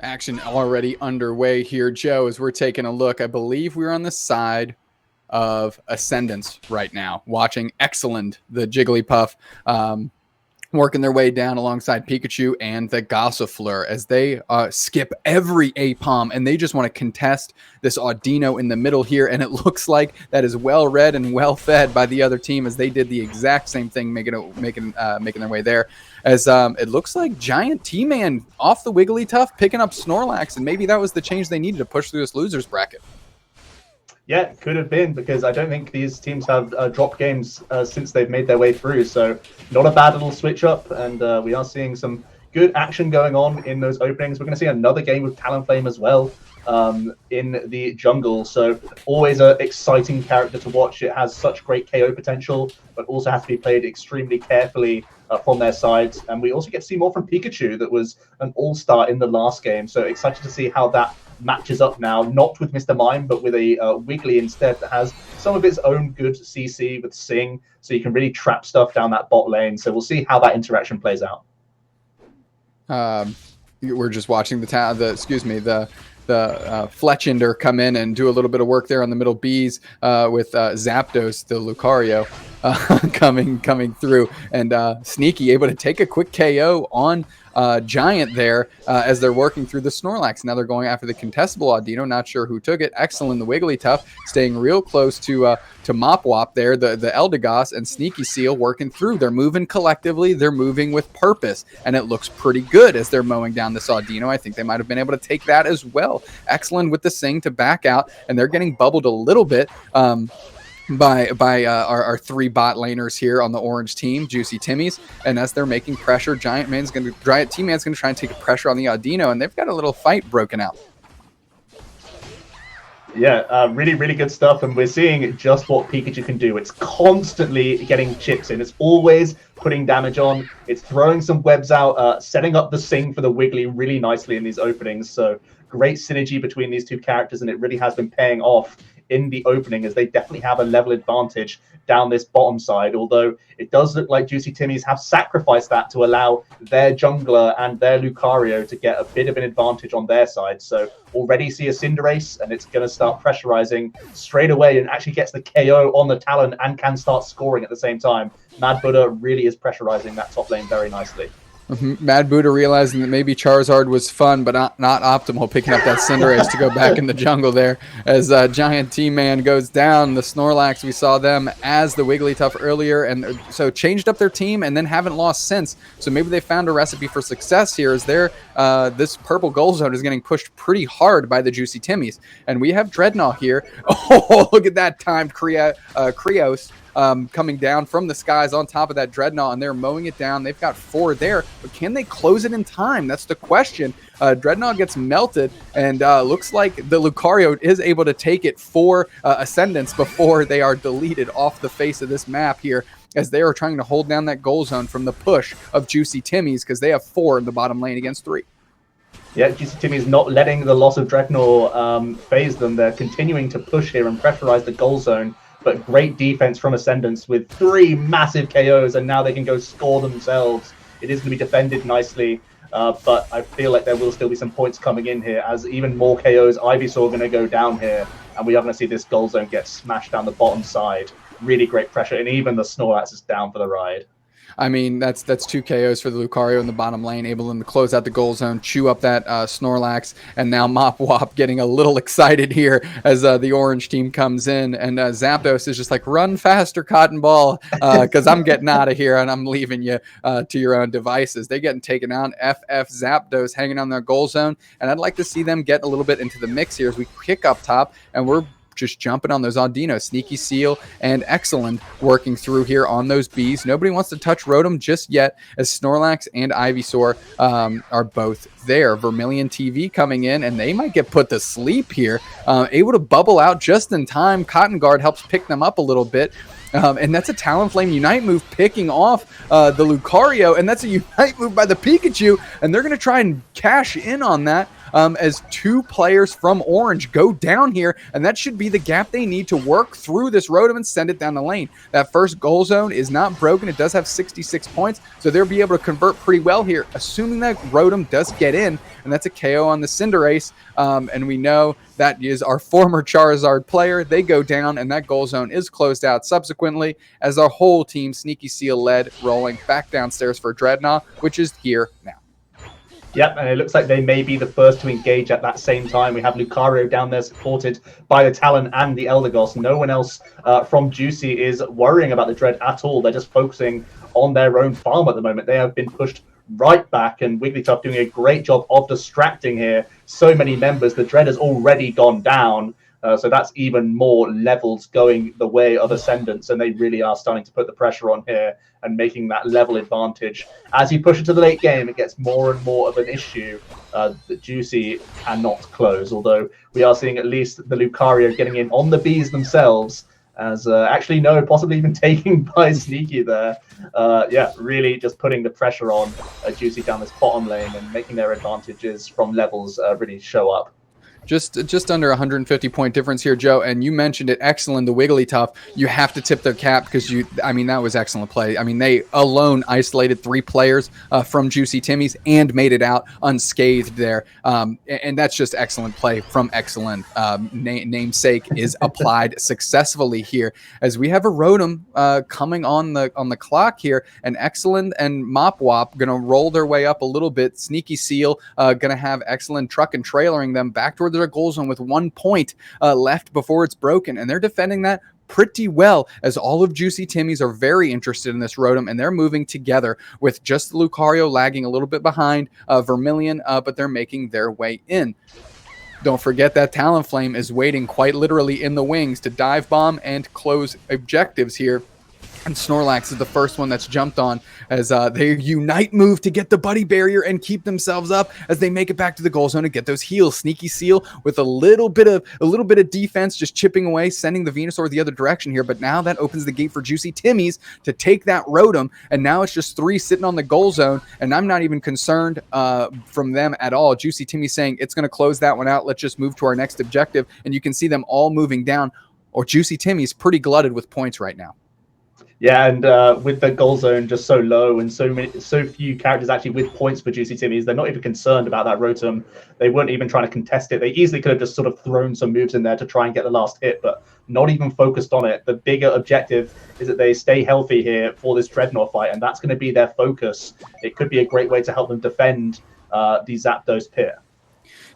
Action already underway here, Joe, as we're taking a look. I believe we're on the side of Ascendance right now, watching Excellent, the Jigglypuff, working their way down alongside Pikachu and the Gossifleur as they skip every APOM and they just want to contest this Audino in the middle here. And it looks like that is well read and well fed by the other team as they did the exact same thing, making their way there. As it looks like Giant T-Man off the Wigglytuff, picking up Snorlax, and maybe that was the change they needed to push through this losers bracket. Yeah, it could have been, because I don't think these teams have dropped games since they've made their way through. So not a bad little switch up, and we are seeing some good action going on in those openings. We're going to see another game with Talonflame as well in the jungle. So always an exciting character to watch. It has such great KO potential, but also has to be played extremely carefully from their side. And we also get to see more from Pikachu, that was an all-star in the last game. So excited to see how that matches up now, not with Mr. Mime, but with a Wiggly instead that has some of its own good CC with Sing, so you can really trap stuff down that bot lane. So we'll see how that interaction plays out. We're just watching the Fletchinder come in and do a little bit of work there on the middle Bs with Zapdos, the Lucario, coming through, and Sneaky able to take a quick KO on Giant there as they're working through the Snorlax. Now they're going after the contestable Audino. Not sure who took it. Excellent, the Wigglytuff, staying real close to Mopwop there, the Eldegoss, and Sneaky Seal working through. They're moving collectively. They're moving with purpose, and it looks pretty good as they're mowing down this Audino. I think they might have been able to take that as well. Excellent with the Sing to back out, and they're getting bubbled a little bit by our three bot laners here on the orange team, Juicy Timmy's, and as they're making pressure, Giant T-Man's going to try and take pressure on the Audino, and they've got a little fight broken out. Yeah, really, really good stuff, and we're seeing just what Pikachu can do. It's constantly getting chips in. It's always putting damage on. It's throwing some webs out, setting up the Sing for the Wiggly really nicely in these openings. So great synergy between these two characters, and it really has been paying off in the opening, as they definitely have a level advantage down this bottom side, although it does look like Juicy Timmy's have sacrificed that to allow their jungler and their Lucario to get a bit of an advantage on their side. So already see a Cinderace, and it's going to start pressurizing straight away and actually gets the KO on the Talon and can start scoring at the same time. Mad Buddha really is pressurizing that top lane very nicely. Mad Buddha realizing that maybe Charizard was fun, but not optimal, picking up that Cinderace to go back in the jungle there as Giant T-Man goes down. The Snorlax, we saw them as the Wigglytuff earlier, and so changed up their team and then haven't lost since. So maybe they found a recipe for success here, as this purple goal zone is getting pushed pretty hard by the Juicy Timmies. And we have Dreadnought here. Oh, look at that timed Krios. Coming down from the skies on top of that Dreadnought, and they're mowing it down. They've got 4 there, but can they close it in time? That's the question. Dreadnought gets melted, and looks like the Lucario is able to take it for Ascendance before they are deleted off the face of this map here, as they are trying to hold down that goal zone from the push of Juicy Timmy's, because they have 4 in the bottom lane against 3. Yeah, Juicy Timmy's not letting the loss of Dreadnought phase them. They're continuing to push here and pressurize the goal zone. But great defense from Ascendance with 3 massive KOs, and now they can go score themselves. It is going to be defended nicely, but I feel like there will still be some points coming in here, as even more KOs. Ivysaur are going to go down here, and we are going to see this goal zone get smashed down the bottom side. Really great pressure, and even the Snorlax is down for the ride. I mean, that's 2 KOs for the Lucario in the bottom lane, able to close out the goal zone, chew up that Snorlax, and now Mopwop getting a little excited here as the orange team comes in, and Zapdos is just like, run faster, Cotton Ball, because I'm getting out of here and I'm leaving you to your own devices. They're getting taken out. FF Zapdos hanging on their goal zone, and I'd like to see them get a little bit into the mix here as we kick up top, and we're just jumping on those Audino. Sneaky Seal and Excellent working through here on those Bs. Nobody wants to touch Rotom just yet, as Snorlax and Ivysaur are both there. Vermilion TV coming in, and they might get put to sleep here. Able to bubble out just in time. Cotton Guard helps pick them up a little bit. And that's a Talonflame Unite move picking off the Lucario, and that's a Unite move by the Pikachu, and they're going to try and cash in on that. as 2 players from Orange go down here, and that should be the gap they need to work through this Rotom and send it down the lane. That first goal zone is not broken. It does have 66 points, so they'll be able to convert pretty well here, assuming that Rotom does get in, and that's a KO on the Cinderace, and we know that is our former Charizard player. They go down, and that goal zone is closed out subsequently as our whole team, Sneaky Seal led, rolling back downstairs for Dreadnought, which is here now. Yep, and it looks like they may be the first to engage at that same time. We have Lucario down there supported by the Talon and the Eldegoss. No one else from Juicy is worrying about the Dread at all. They're just focusing on their own farm at the moment. They have been pushed right back, and Wigglytuff doing a great job of distracting here so many members. The Dread has already gone down, so that's even more levels going the way of Ascendance, and they really are starting to put the pressure on here and making that level advantage. As you push it to the late game, it gets more and more of an issue that Juicy cannot close, although we are seeing at least the Lucario getting in on the bees themselves, as actually no, possibly even taking by Sneaky there. Yeah, really just putting the pressure on Juicy down this bottom lane and making their advantages from levels really show up. Just under 150 point difference here, Joe. And you mentioned it, excellent, the Wigglytuff. You have to tip their cap because that was excellent play. I mean, they alone isolated 3 players from Juicy Timmy's and made it out unscathed there. And that's just excellent play from excellent. Namesake is applied successfully here as we have a Rotom coming on the clock here. And Excellent and Mopwop going to roll their way up a little bit. Sneaky Seal going to have Excellent truck and trailering them back towards their goal zone with 1 point left before it's broken, and they're defending that pretty well, as all of Juicy Timmy's are very interested in this Rotom, and they're moving together with just Lucario lagging a little bit behind Vermilion, but they're making their way in. Don't forget that Talonflame is waiting quite literally in the wings to dive bomb and close objectives here. And Snorlax is the first one that's jumped on as they unite move to get the buddy barrier and keep themselves up as they make it back to the goal zone and get those heals. Sneaky Seal with a little bit of defense, just chipping away, sending the Venusaur the other direction here. But now that opens the gate for Juicy Timmy's to take that Rotom, and now it's just 3 sitting on the goal zone, and I'm not even concerned from them at all. Juicy Timmy saying it's going to close that one out. Let's just move to our next objective, and you can see them all moving down. Or Juicy Timmy's pretty glutted with points right now. Yeah, and with the goal zone just so low and so few characters actually with points for Juicy Timmy's, they're not even concerned about that Rotom. They weren't even trying to contest it. They easily could have just sort of thrown some moves in there to try and get the last hit, but not even focused on it. The bigger objective is that they stay healthy here for this Dreadnought fight, and that's going to be their focus. It could be a great way to help them defend the Zapdos pit.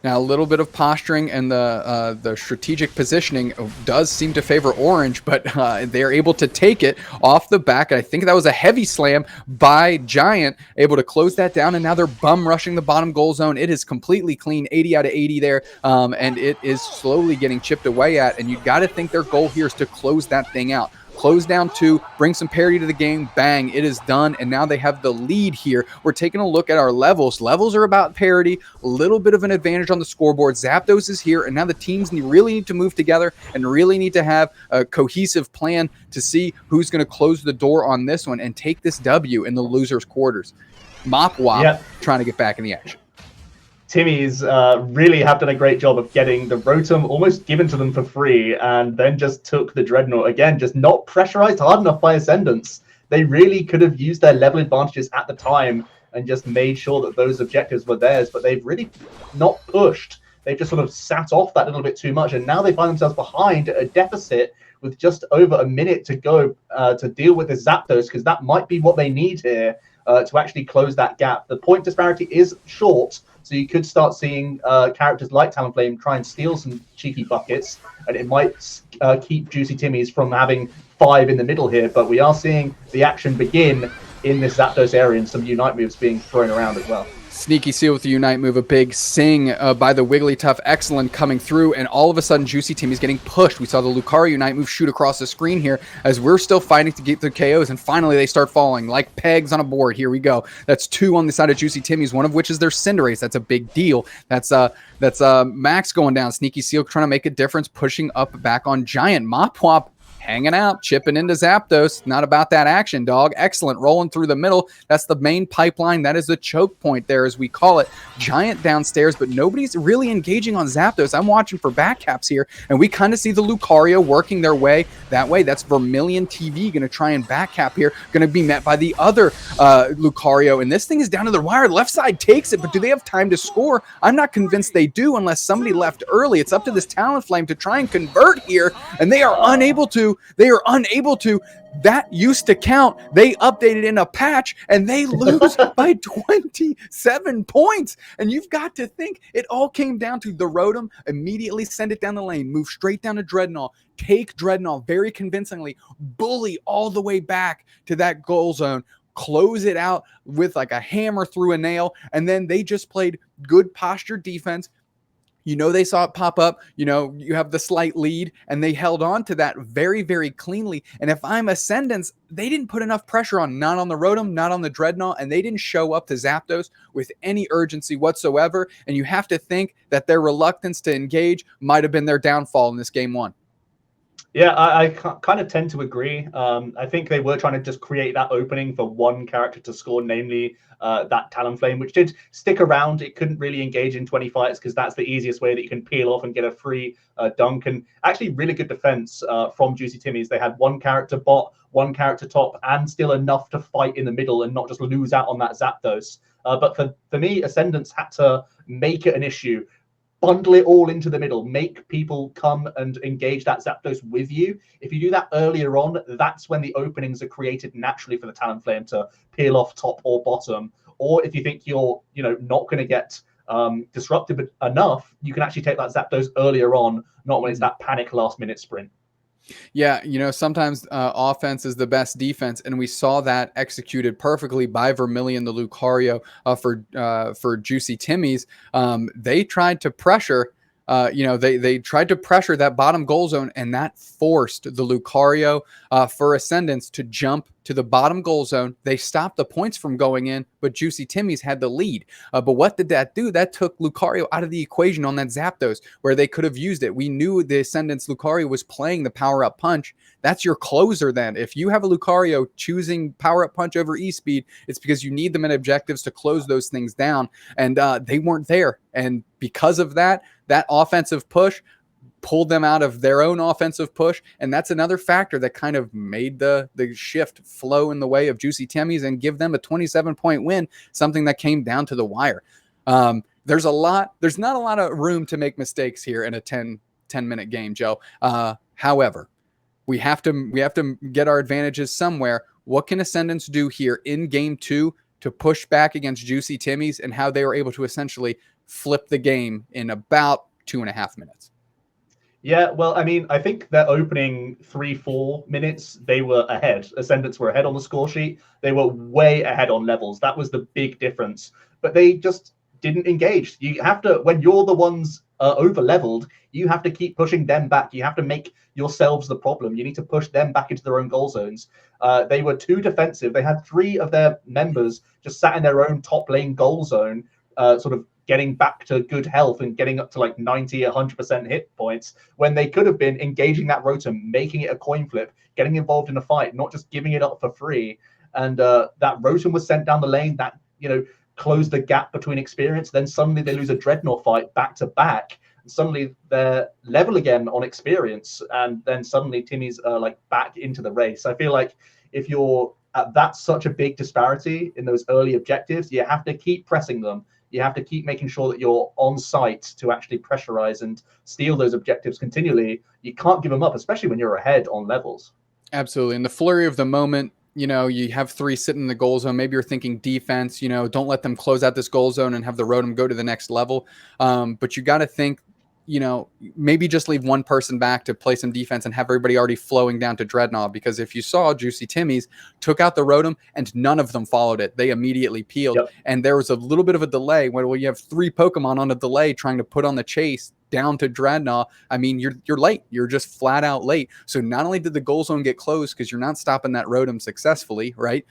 Now, a little bit of posturing and the strategic positioning does seem to favor Orange, but they're able to take it off the back. I think that was a heavy slam by Giant, able to close that down, and now they're bum rushing the bottom goal zone. It is completely clean, 80 out of 80 there, and it is slowly getting chipped away at, and you got to think their goal here is to close that thing out. Close down 2, bring some parity to the game, bang, it is done, and now they have the lead here. We're taking a look at our levels. Levels are about parity, a little bit of an advantage on the scoreboard. Zapdos is here, and now the teams really need to move together and really need to have a cohesive plan to see who's going to close the door on this one and take this W in the loser's quarters. Mopwop trying to get back in the action. Timmy's really have done a great job of getting the Rotom almost given to them for free, and then just took the Dreadnought. Again, just not pressurized hard enough by Ascendance. They really could have used their level advantages at the time and just made sure that those objectives were theirs, but they've really not pushed. They've just sort of sat off that little bit too much, and now they find themselves behind a deficit with just over a minute to go to deal with the Zapdos, because that might be what they need here to actually close that gap. The point disparity is short, so you could start seeing characters like Talonflame try and steal some cheeky buckets, and it might keep Juicy Timmy's from having 5 in the middle here. But we are seeing the action begin in this Zapdos area, and some Unite moves being thrown around as well. Sneaky Seal with the Unite move, a big sing by the Wigglytuff, excellent coming through, and all of a sudden Juicy Timmy's getting pushed. We saw the Lucario Unite move shoot across the screen here as we're still fighting to get the KOs, and finally they start falling like pegs on a board. Here we go. That's 2 on the side of Juicy Timmy's, one of which is their Cinderace. That's a big deal. That's Max going down. Sneaky Seal trying to make a difference, pushing up back on Giant. Mopwop hanging out, chipping into Zapdos. Not about that action, dog. Excellent. Rolling through the middle. That's the main pipeline. That is the choke point there, as we call it. Giant downstairs, but nobody's really engaging on Zapdos. I'm watching for back caps here, and we kind of see the Lucario working their way that way. That's Vermilion TV going to try and back cap here. Going to be met by the other Lucario, and this thing is down to the wire. Left side takes it, but do they have time to score? I'm not convinced they do unless somebody left early. It's up to this Talonflame to try and convert here, and they are unable to. They are unable to. That used to count. They updated in a patch, and they lose by 27 points. And you've got to think it all came down to the Rotom immediately send it down the lane, move straight down to Dreadnought, take Dreadnought very convincingly, bully all the way back to that goal zone, close it out with like a hammer through a nail, and then they just played good posture defense. You know, they saw it pop up, you know, you have the slight lead, and they held on to that very, very cleanly. And if I'm Ascendance, they didn't put enough pressure on, not on the Rotom, not on the Dreadnought, and they didn't show up to Zapdos with any urgency whatsoever. And you have to think that their reluctance to engage might have been their downfall in this game one. Yeah, I kind of tend to agree. I think they were trying to just create that opening for one character to score, namely that Talonflame, which did stick around. It couldn't really engage in 20 fights because that's the easiest way that you can peel off and get a free dunk. And actually really good defense from Juicy Timmy's. They had one character bot, one character top, and still enough to fight in the middle and not just lose out on that Zapdos. But for me, Ascendance had to make it an issue. Bundle it all into the middle, make people come and engage that Zapdos with you. If you do that earlier on, that's when the openings are created naturally for the Talonflame to peel off top or bottom. Or if you think you're, not going to get disrupted enough, you can actually take that Zapdos earlier on, not when it's that panic last minute sprint. Yeah, sometimes offense is the best defense, and we saw that executed perfectly by Vermilion, the Lucario, for Juicy Timmy's. They tried to pressure. They tried to pressure that bottom goal zone, and that forced the Lucario for Ascendance to jump to the bottom goal zone. They stopped the points from going in, but Juicy Timmy's had the lead. But what did that do? That took Lucario out of the equation on that Zapdos, where they could have used it. We knew the Ascendance Lucario was playing the power-up punch. That's your closer then. If you have a Lucario choosing power-up punch over E-Speed, it's because you need them in objectives to close those things down, and they weren't there. And because of that, that offensive push pulled them out of their own offensive push, and that's another factor that kind of made the shift flow in the way of Juicy Timmy's and give them a 27-point win, something that came down to the wire. There's not a lot of room to make mistakes here in a 10-minute game, Joe. However, we have to get our advantages somewhere. What can Ascendance do here in game 2 to push back against Juicy Timmy's, and how they were able to essentially flip the game in about 2.5 minutes? Yeah, well, I mean, I think their opening 3-4 minutes, they were ahead. Ascendants were ahead on the score sheet. They were way ahead on levels. That was the big difference. But they just didn't engage. You have to, when you're the ones over leveled, you have to keep pushing them back. You have to make yourselves the problem. You need to push them back into their own goal zones. They were too defensive. They had 3 of their members just sat in their own top lane goal zone, sort of getting back to good health and getting up to like 90, 100% hit points, when they could have been engaging that Rotom, making it a coin flip, getting involved in a fight, not just giving it up for free. And that Rotom was sent down the lane, that, closed the gap between experience. Then suddenly they lose a Dreadnought fight back to back. And suddenly they're level again on experience. And then suddenly Timmy's like back into the race. I feel like if you're at that such a big disparity in those early objectives, you have to keep pressing them. You have to keep making sure that you're on site to actually pressurize and steal those objectives continually. You can't give them up, especially when you're ahead on levels. Absolutely. In the flurry of the moment, you have 3 sitting in the goal zone. Maybe you're thinking defense, don't let them close out this goal zone and have the Rotom go to the next level. But you got to think, maybe just leave one person back to play some defense and have everybody already flowing down to Dreadnought. Because if you saw, Juicy Timmy's took out the Rotom and none of them followed it. They immediately peeled. Yep. And there was a little bit of a delay when you have 3 Pokemon on a delay trying to put on the chase down to Dreadnought. I mean, you're late. You're just flat out late. So not only did the goal zone get closed because you're not stopping that Rotom successfully, right?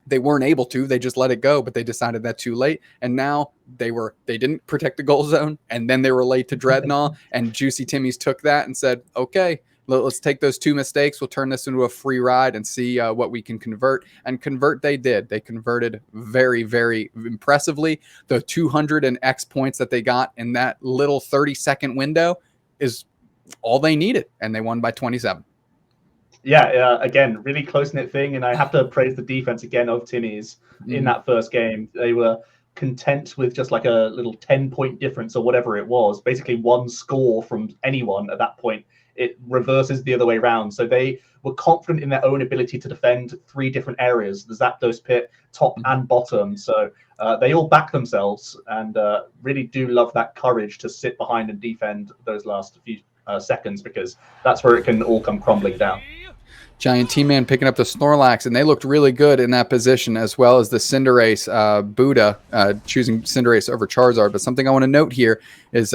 They weren't able to. They just let it go, but they decided that too late. And now they didn't protect the goal zone, and then they were late to Dreadnought. And Juicy Timmy's took that and said, okay, Let's take those 2 mistakes. We'll turn this into a free ride and see what we can convert. And convert they did. They converted very, very impressively. The 200 and X points that they got in that little 30-second window is all they needed, and they won by 27. Yeah, again, really close-knit thing, and I have to praise the defense again of Timis in that first game. They were content with just like a little 10-point difference or whatever it was, basically one score from anyone at that point. It reverses the other way around. So they were confident in their own ability to defend 3 different areas, the Zapdos pit, top and bottom. So they all back themselves and really do love that courage to sit behind and defend those last few seconds, because that's where it can all come crumbling down. Giant T-Man picking up the Snorlax, and they looked really good in that position, as well as the Cinderace Buddha choosing Cinderace over Charizard. But something I want to note here is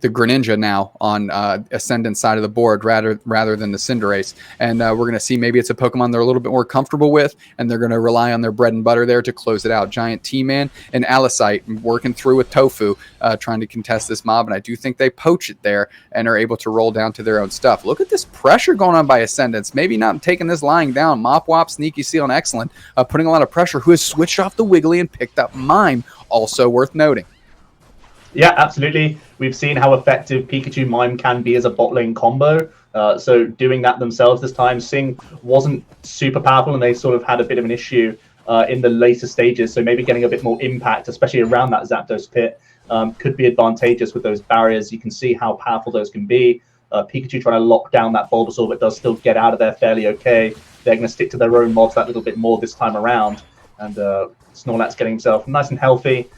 the Greninja now on Ascendance side of the board rather than the Cinderace. And we're going to see maybe it's a Pokemon they're a little bit more comfortable with, and they're going to rely on their bread and butter there to close it out. Giant T-Man and Alicite working through with Tofu, trying to contest this mob, and I do think they poach it there and are able to roll down to their own stuff. Look at this pressure going on by Ascendance. Maybe not taking this lying down. Mop Wop, Sneaky Seal, and Excellent, putting a lot of pressure, who has switched off the Wiggly and picked up Mime, also worth noting. Yeah, absolutely. We've seen how effective Pikachu Mime can be as a bot lane combo. So doing that themselves this time, Sing wasn't super powerful, and they sort of had a bit of an issue in the later stages. So maybe getting a bit more impact, especially around that Zapdos pit, could be advantageous with those barriers. You can see how powerful those can be. Pikachu trying to lock down that Bulbasaur, but does still get out of there fairly okay. They're going to stick to their own mobs that little bit more this time around. And Snorlax getting himself nice and healthy.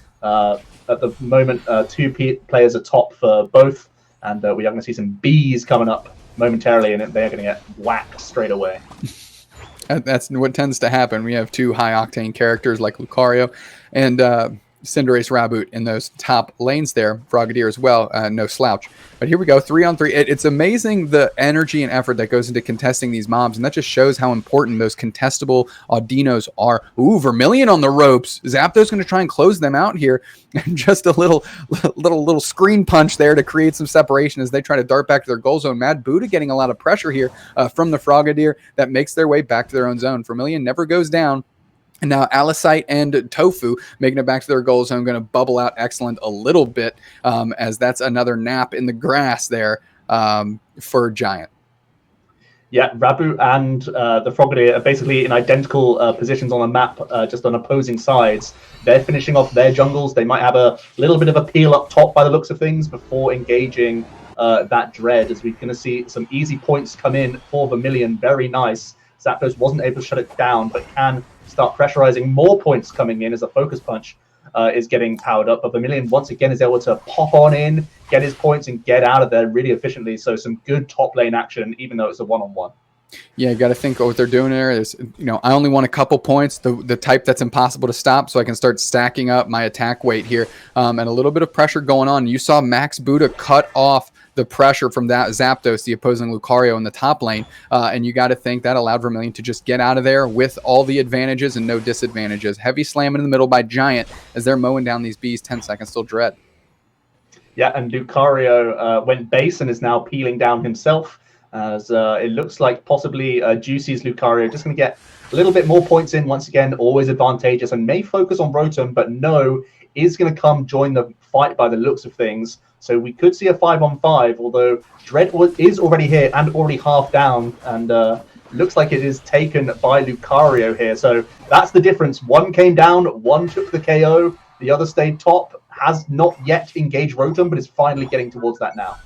At the moment, 2 players are top for both, and we are going to see some bees coming up momentarily, and they're going to get whacked straight away. That's what tends to happen. We have 2 high-octane characters like Lucario and Cinderace Raboot in those top lanes there. Frogadier as well, no slouch. But here we go, 3-on-3. It's amazing the energy and effort that goes into contesting these mobs, and that just shows how important those contestable Audinos are. Ooh, Vermilion on the ropes. Zapdos going to try and close them out here. And just a little screen punch there to create some separation as they try to dart back to their goal zone. Mad Buddha getting a lot of pressure here from the Frogadier that makes their way back to their own zone. Vermilion never goes down. And now Alicite and Tofu making it back to their goal zone, going to bubble out Excellent a little bit, as that's another nap in the grass there for Giant. Yeah, Raboot and the Frogadier are basically in identical positions on the map, just on opposing sides. They're finishing off their jungles. They might have a little bit of a peel up top by the looks of things before engaging that Dread, as we're going to see some easy points come in for Vermilion. Very nice. Zapdos wasn't able to shut it down, but can start pressurizing. More points coming in as a Focus Punch is getting powered up. But Vermilion once again is able to pop on in, get his points, and get out of there really efficiently. So some good top lane action, even though it's a one-on-one. Yeah, you got to think what they're doing there is, I only want a couple points, the type that's impossible to stop, so I can start stacking up my attack weight here, and a little bit of pressure going on. You saw Max Buddha cut off the pressure from that Zapdos, the opposing Lucario in the top lane, and you got to think that allowed Vermilion to just get out of there with all the advantages and no disadvantages. Heavy slamming in the middle by Giant as they're mowing down these bees. 10 seconds still Dread. Yeah, and Lucario went base and is now peeling down himself, as it looks like possibly Juicy's Lucario just going to get a little bit more points in once again, always advantageous, and may focus on Rotom, but no, is going to come join the fight by the looks of things. So we could see a 5-on-5, although Dread is already here and already half down, and looks like it is taken by Lucario here. So that's the difference. One came down, one took the KO, the other stayed top, has not yet engaged Rotom, but is finally getting towards that now.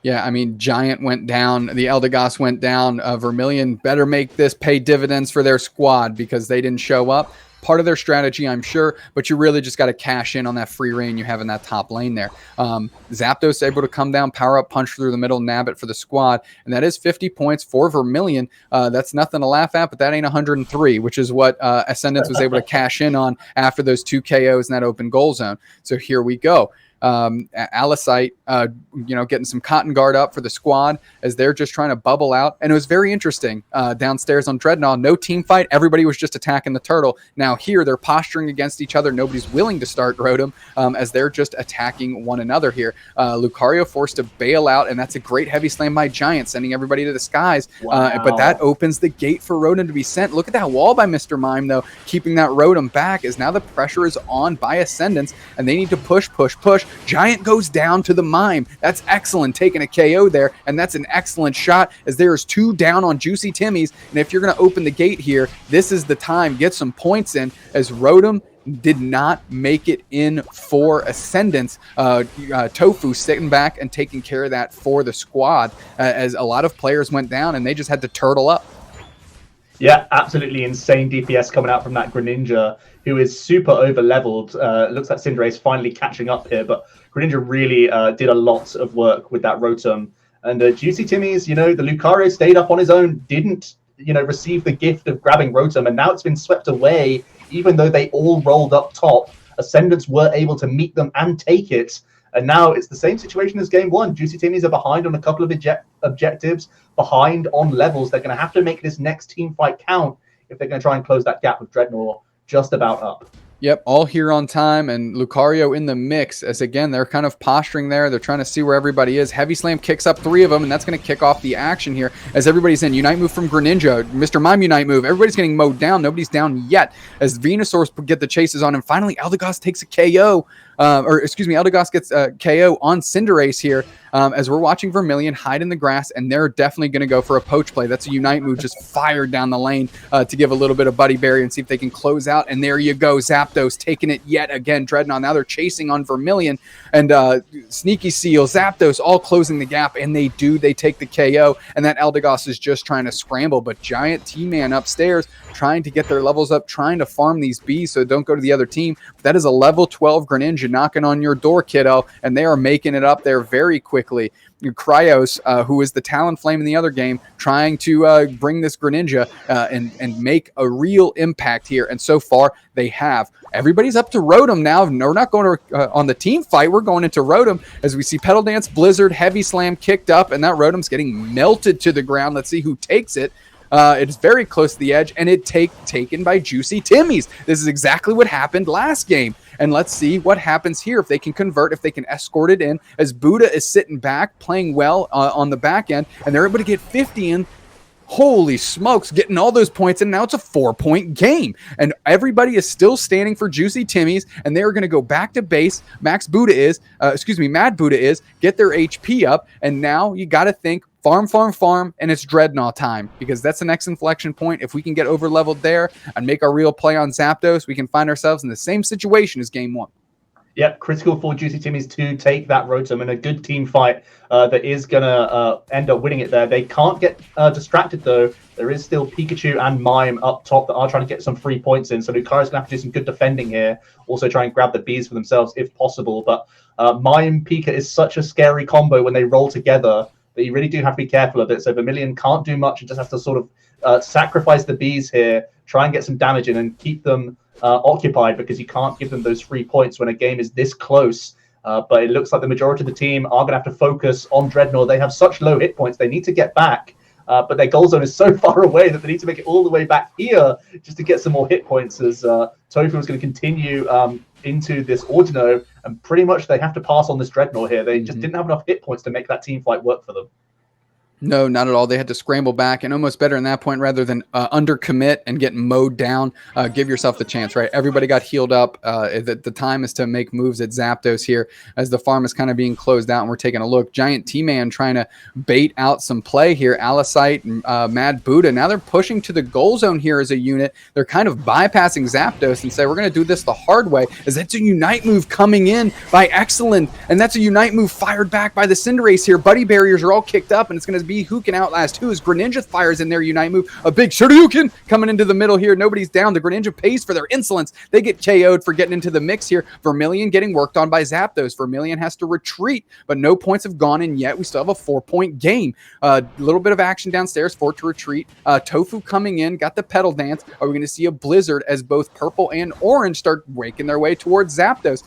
Yeah, I mean, Giant went down. The Eldegoss went down. Vermilion better make this pay dividends for their squad because they didn't show up. Part of their strategy, I'm sure, but you really just got to cash in on that free reign you have in that top lane there. Zapdos able to come down, power up, punch through the middle, nab it for the squad, and that is 50 points for Vermilion. That's nothing to laugh at, but that ain't 103, which is what Ascendance was able to cash in on after those 2 KOs in that open goal zone. So here we go. Alisite, getting some cotton guard up for the squad as they're just trying to bubble out. And it was very interesting downstairs on Dreadnought. No team fight. Everybody was just attacking the turtle. Now here they're posturing against each other. Nobody's willing to start Rotom as they're just attacking one another here. Lucario forced to bail out, and that's a great heavy slam by Giant, sending everybody to the skies. Wow. But that opens the gate for Rotom to be sent. Look at that wall by Mr. Mime, though, keeping that Rotom back as now the pressure is on by Ascendance, and they need to push. Giant goes down to the Mime. That's excellent, taking a KO there, and that's an excellent shot as there's 2 down on Juicy Timmy's. And if you're going to open the gate here, this is the time. Get some points in as Rotom did not make it in for Ascendance. Tofu sitting back and taking care of that for the squad as a lot of players went down and they just had to turtle up. Yeah, absolutely insane DPS coming out from that Greninja, who is super over-leveled. Looks like Cinderace finally catching up here, but Greninja really did a lot of work with that Rotom. And Juicy Timmy's, the Lucario stayed up on his own, didn't, receive the gift of grabbing Rotom, and now it's been swept away, even though they all rolled up top. Ascendants were able to meet them and take it. And now it's the same situation as game 1. Juicy Timmy's are behind on a couple of objectives, behind on levels. They're going to have to make this next team fight count if they're going to try and close that gap with Dreadnought just about up. Yep, all here on time, and Lucario in the mix as, again, they're kind of posturing there. They're trying to see where everybody is. Heavy Slam kicks up 3 of them, and that's going to kick off the action here as everybody's in. Unite move from Greninja. Mr. Mime Unite move. Everybody's getting mowed down. Nobody's down yet as Venusaur get the chases on him. Finally, Eldegoss takes a KO. Eldegoss gets a KO on Cinderace here as we're watching Vermilion hide in the grass, and they're definitely going to go for a poach play. That's a Unite move just fired down the lane to give a little bit of Buddy Berry and see if they can close out. And there you go. Zapdos taking it yet again. Dreadnought. Now they're chasing on Vermilion and Sneaky Seal, Zapdos all closing the gap, and they do. They take the KO, and that Eldegoss is just trying to scramble. But Giant T-Man upstairs trying to get their levels up, trying to farm these bees so don't go to the other team. But that is a level 12 Greninja knocking on your door, kiddo, and they are making it up there very quickly. Cryos, who is the Talonflame in the other game, trying to bring this Greninja and make a real impact here. And so far, they have. Everybody's up to Rotom now. We're not going to on the team fight. We're going into Rotom as we see Petal Dance, Blizzard, Heavy Slam kicked up, and that Rotom's getting melted to the ground. Let's see who takes it. It's very close to the edge, and taken by Juicy Timmy's. This is exactly what happened last game. And let's see what happens here. If they can convert, if they can escort it in, as Buddha is sitting back, playing well on the back end, and they're able to get 50 in. Holy smokes, getting all those points, and now it's a 4-point game. And everybody is still standing for Juicy Timmy's, and they are going to go back to base. Mad Buddha is, get their HP up, and now you got to think farm, and it's Dreadnought time, because that's the next inflection point. If we can get over-leveled there and make a real play on Zapdos, we can find ourselves in the same situation as game 1. Yep, critical for Juicy Timmy's to take that Rotom in a good team fight that is going to end up winning it there. They can't get distracted, though. There is still Pikachu and Mime up top that are trying to get some free points in. So Lucario's going to have to do some good defending here. Also try and grab the bees for themselves if possible. But Mime Pika is such a scary combo when they roll together that you really do have to be careful of it. So Vermilion can't do much and just has to sort of sacrifice the bees here, try and get some damage in and keep them occupied, because you can't give them those free points when a game is this close. But it looks like the majority of the team are going to have to focus on Dreadnought. They have such low hit points. They need to get back, but their goal zone is so far away that they need to make it all the way back here just to get some more hit points, as Tofu is going to continue into this Ordino, and pretty much they have to pass on this Dreadnought here. They just didn't have enough hit points to make that team fight work for them. No, not at all. They had to scramble back, and almost better in that point rather than undercommit and get mowed down. Give yourself the chance, right? Everybody got healed up. The time is to make moves at Zapdos here as the farm is kind of being closed out, and we're taking a look. Giant T-Man trying to bait out some play here. Alisite and Mad Buddha. Now they're pushing to the goal zone here as a unit. They're kind of bypassing Zapdos and say, we're going to do this the hard way, as that's a Unite move coming in by Excellent, and that's a Unite move fired back by the Cinderace here. Buddy barriers are all kicked up, and it's going to be who can outlast who as Greninja fires in their Unite move. A big Shoryuken coming into the middle here. Nobody's down. The Greninja pays for their insolence. They get KO'd for getting into the mix here. Vermilion getting worked on by Zapdos. Vermilion has to retreat, but no points have gone in yet. We still have a 4-point game. A little bit of action downstairs for it to retreat. Tofu coming in, got the Petal Dance. Are we going to see a Blizzard as both purple and orange start making their way towards Zapdos?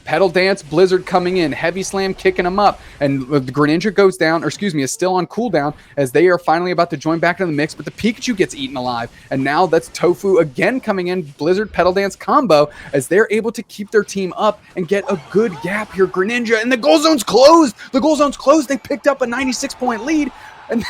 Pedal Dance, Blizzard coming in, Heavy Slam kicking them up, and the Greninja goes down, or excuse me, is still on cooldown as they are finally about to join back into the mix, but the Pikachu gets eaten alive, and now that's Tofu again coming in, Blizzard Pedal Dance combo, as they're able to keep their team up and get a good gap here. Greninja, and the goal zone's closed! The goal zone's closed, they picked up a 96-point lead, and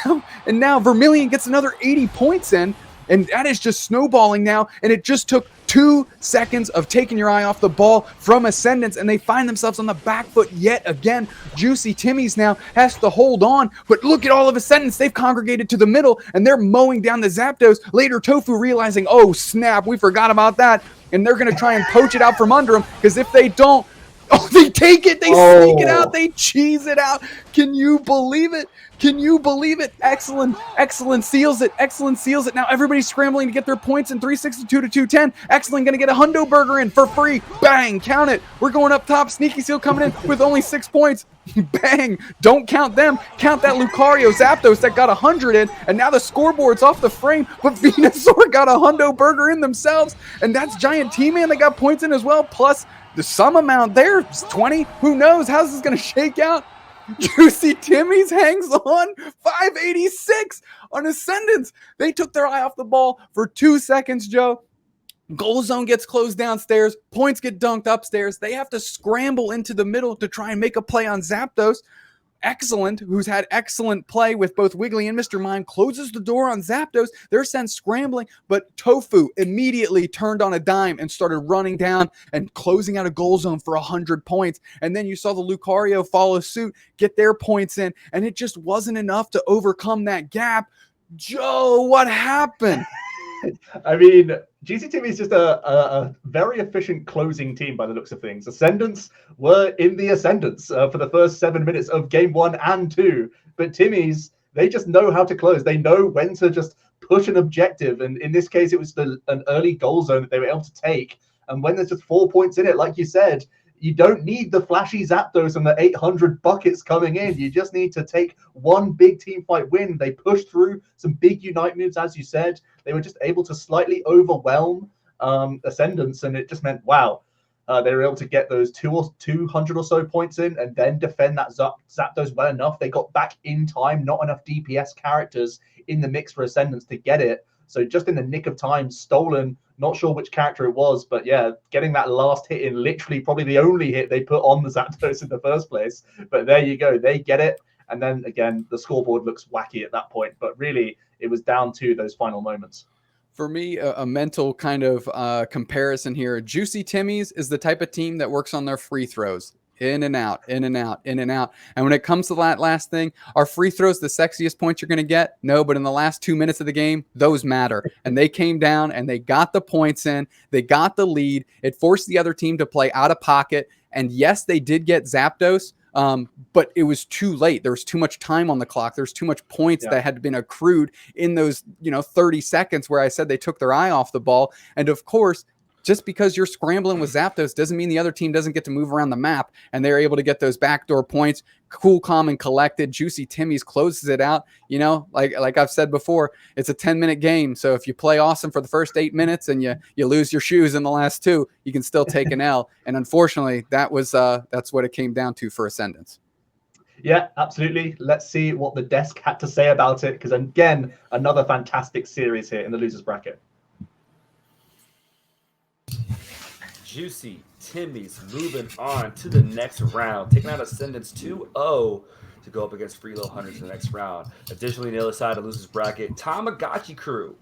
now Vermilion gets another 80 points in, and that is just snowballing now, and it just took 2 seconds of taking your eye off the ball from Ascendance, and they find themselves on the back foot yet again. Juicy Timmy's now has to hold on, but look at all of Ascendance. They've congregated to the middle, and they're mowing down the Zapdos. Later, Tofu realizing, oh snap, we forgot about that, and they're going to try and poach it out from under them, because if they don't, oh, they take it, they sneak it out, they cheese it out. Can you believe it? Can you believe it? Excellent seals it. Excellent seals it. Now everybody's scrambling to get their points in 362 to 210. Excellent going to get a hundo burger in for free. Bang, count it. We're going up top. Sneaky Seal coming in with only 6 points. Bang, don't count them. Count that Lucario Zapdos that got 100 in, and now the scoreboard's off the frame, but Venusaur got a hundo burger in themselves, and that's Giant T-Man that got points in as well, plus the some amount there, 20. Who knows? How's this going to shake out? Juicy Timmy's hangs on 586 on Ascendance. They took their eye off the ball for 2 seconds, Joe. Goal zone gets closed downstairs. Points get dunked upstairs. They have to scramble into the middle to try and make a play on Zapdos. Excellent, who's had excellent play with both Wiggly and Mr. Mime, closes the door on Zapdos. They're sent scrambling, but Tofu immediately turned on a dime and started running down and closing out a goal zone for 100 points. And then you saw the Lucario follow suit, get their points in, and it just wasn't enough to overcome that gap. Joe, what happened? I mean, GC Team is just a very efficient closing team by the looks of things. Ascendance were in the Ascendance for the first 7 minutes of game 1 and 2. But Timmy's, they just know how to close. They know when to just push an objective. And in this case, it was an early goal zone that they were able to take. And when there's just 4 points in it, like you said, you don't need the flashy Zapdos and the 800 buckets coming in. You just need to take one big team fight win. They pushed through some big Unite moves, as you said. They were just able to slightly overwhelm Ascendance, and it just meant, wow, they were able to get those 200 or so points in and then defend that Zapdos well enough. They got back in time, not enough DPS characters in the mix for Ascendance to get it. So just in the nick of time, stolen, not sure which character it was, but yeah, getting that last hit in, literally probably the only hit they put on the Zapdos in the first place. But there you go, they get it. And then again, the scoreboard looks wacky at that point, but really it was down to those final moments. For me, a mental kind of comparison here. Juicy Timmy's is the type of team that works on their free throws. In and out, in and out, in and out. And when it comes to that last thing, are free throws the sexiest points you're going to get? No, but in the last 2 minutes of the game, those matter. And they came down and they got the points in. They got the lead. It forced the other team to play out of pocket. And yes, they did get Zapdos, but it was too late. There was too much time on the clock. There's too much points that had been accrued in those 30 seconds where I said they took their eye off the ball. And of course, just because you're scrambling with Zapdos doesn't mean the other team doesn't get to move around the map, and they're able to get those backdoor points. Cool, calm, and collected. Juicy Timmy's closes it out. Like I've said before, it's a 10-minute game. So if you play awesome for the first 8 minutes and you lose your shoes in the last 2, you can still take an L. And unfortunately, that's what it came down to for Ascendance. Yeah, absolutely. Let's see what the desk had to say about it, because again, another fantastic series here in the losers bracket. Juicy Timmy's moving on to the next round, taking out Ascendance 2-0 to go up against Freelo Hunters in the next round. Additionally, on the other side of the losers bracket, Tamagotchi Crew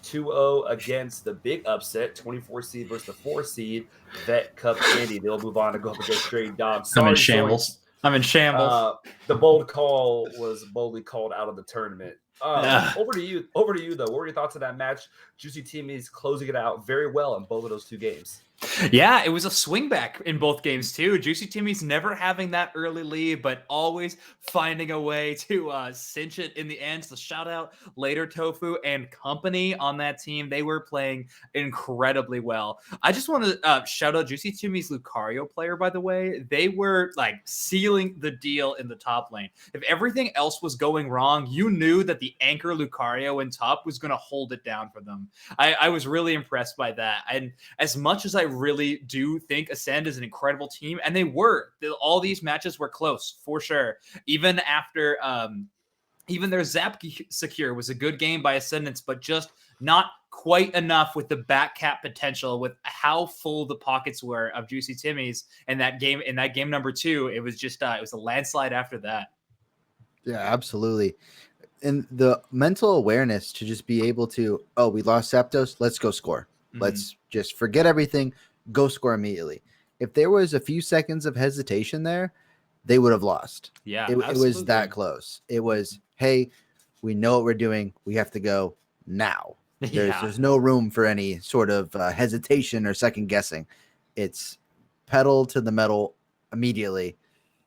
2-0 against the big upset, 24 seed versus the 4 seed, Vet Cup Candy. They'll move on to go up against Stray Dogs. I'm in shambles. The bold call was boldly called out of the tournament. Over to you, though. What were your thoughts of that match? Juicy Timmy's closing it out very well in both of those 2 games. Yeah, it was a swing back in both games too. Juicy Timmy's never having that early lead, but always finding a way to cinch it in the end. So shout out later Tofu and company on that team. They were playing incredibly well. I just want to shout out Juicy Timmy's Lucario player, by the way. They were like sealing the deal in the top lane. If everything else was going wrong, you knew that the the anchor Lucario in top was going to hold it down for them. I was really impressed by that. And as much as I really do think Ascend is an incredible team, and they were, all these matches were close for sure. Even after, even their Zap Secure was a good game by Ascendance, but just not quite enough with the back cap potential, with how full the pockets were of Juicy Timmy's in that game number 2. It was just it was a landslide after that. Yeah, absolutely. And the mental awareness to just be able to, oh, we lost Zapdos, let's go score. Let's just forget everything, go score immediately. If there was a few seconds of hesitation there, they would have lost. Yeah, it was that close. It was, hey, we know what we're doing. We have to go now. There's no room for any sort of hesitation or second guessing. It's pedal to the metal immediately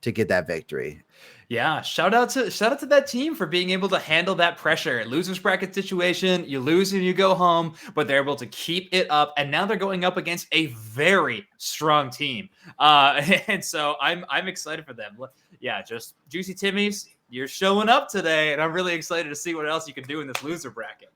to get that victory. Yeah, shout out to that team for being able to handle that pressure. Losers bracket situation, you lose and you go home, but they're able to keep it up, and now they're going up against a very strong team. And so I'm excited for them. Yeah, just Juicy Timmy's, you're showing up today, and I'm really excited to see what else you can do in this loser bracket.